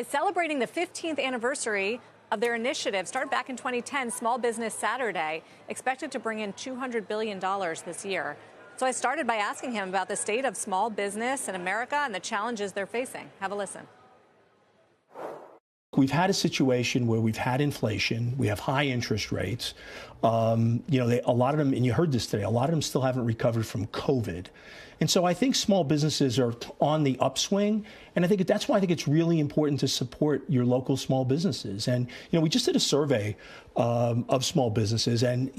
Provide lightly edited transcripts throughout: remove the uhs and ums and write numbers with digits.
is celebrating the 15th anniversary of their initiative, started back in 2010, Small Business Saturday, expected to bring in $200 billion this year. So I started by asking him about the state of small business in America and the challenges they're facing. Have a listen. We've had a situation where we've had inflation, we have high interest rates. A lot of them, and you heard this today, a lot of them still haven't recovered from COVID. And so I think small businesses are on the upswing. And I think that's why I think it's really important to support your local small businesses. And, we just did a survey of small businesses, and,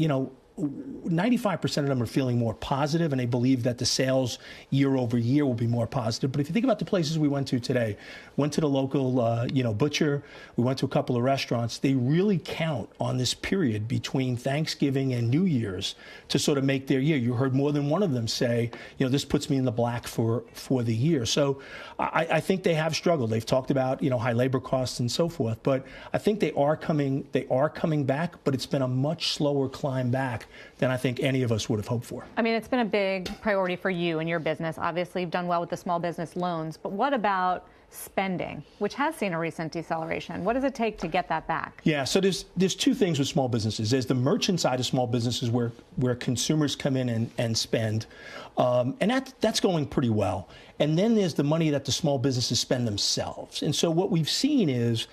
95% of them are feeling more positive, and they believe that the sales year over year will be more positive. But if you think about the places we went to today, went to the local, butcher, we went to a couple of restaurants, they really count on this period between Thanksgiving and New Year's to sort of make their year. You heard more than one of them say, this puts me in the black for the year. So I think they have struggled. They've talked about, high labor costs and so forth, but I think they are coming back, but it's been a much slower climb back than I think any of us would have hoped for. I mean, it's been a big priority for you and your business. Obviously, you've done well with the small business loans, but what about spending, which has seen a recent deceleration? What does it take to get that back? Yeah, so there's two things with small businesses. There's the merchant side of small businesses where consumers come in and spend, and that's going pretty well. And then there's the money that the small businesses spend themselves. And so what we've seen is,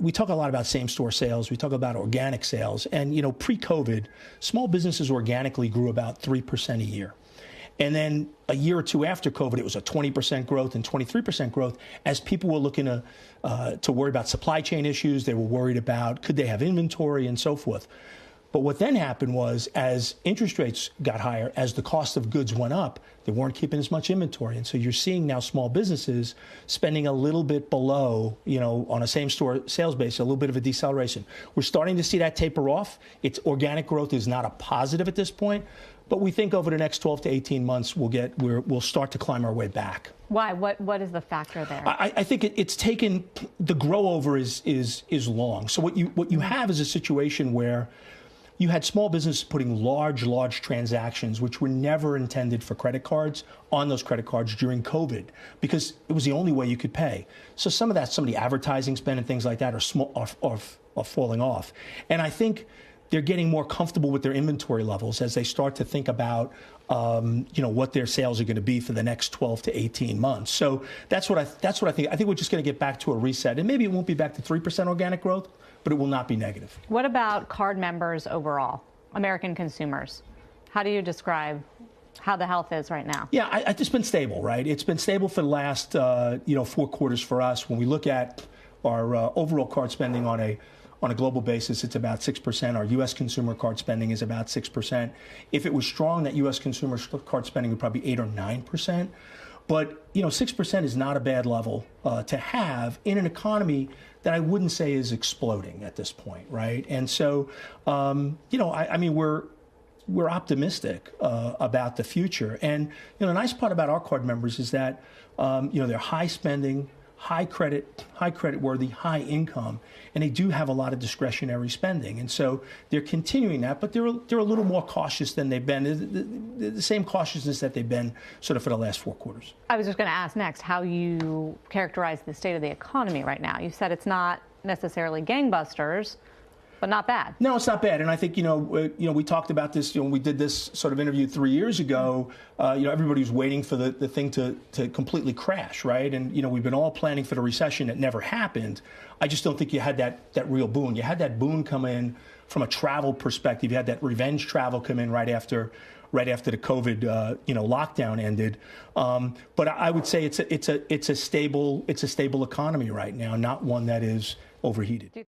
we talk a lot about same-store sales. We talk about organic sales. And, pre-COVID, small businesses organically grew about 3% a year. And then a year or two after COVID, it was a 20% growth and 23% growth as people were looking to worry about supply chain issues. They were worried about could they have inventory and so forth. But what then happened was, as interest rates got higher, as the cost of goods went up, they weren't keeping as much inventory. And so you're seeing now small businesses spending a little bit below, on a same-store sales base, a little bit of a deceleration. We're starting to see that taper off. Its organic growth is not a positive at this point, but we think over the next 12 to 18 months, we'll start to climb our way back. Why? What is the factor there? I think it's taken, the grow over is long. So what you have is a situation where you had small businesses putting large transactions, which were never intended for credit cards, on those credit cards during COVID, because it was the only way you could pay. So some of the advertising spend and things like that are falling off. And I think they're getting more comfortable with their inventory levels as they start to think about, what their sales are going to be for the next 12 to 18 months. So that's what I think. I think we're just going to get back to a reset, and maybe it won't be back to 3% organic growth, but it will not be negative. What about card members overall, American consumers? How do you describe how the health is right now? Yeah, it's been stable, right? It's been stable for the last, 4 quarters for us. When we look at our overall card spending on a global basis, it's about 6%. Our U.S. consumer card spending is about 6%. If it was strong, that U.S. consumer card spending would probably be 8 or 9%. But, 6% is not a bad level to have in an economy that I wouldn't say is exploding at this point, right? And so, we're optimistic about the future. And, the nice part about our card members is that, they're high spending, high credit worthy, high income, and they do have a lot of discretionary spending. And so they're continuing that, but they're a little more cautious than they've been, the same cautiousness that they've been sort of for the last 4 quarters. I was just going to ask next how you characterize the state of the economy right now. You said it's not necessarily gangbusters, but not bad. No, it's not bad. And I think, we talked about this, when we did this sort of interview 3 years ago, everybody was waiting for the thing to completely crash, right? And, we've been all planning for the recession. It never happened. I just don't think you had that real boon. You had that boon come in from a travel perspective. You had that revenge travel come in right after the COVID, lockdown ended. But I would say it's a stable economy right now, not one that is overheated.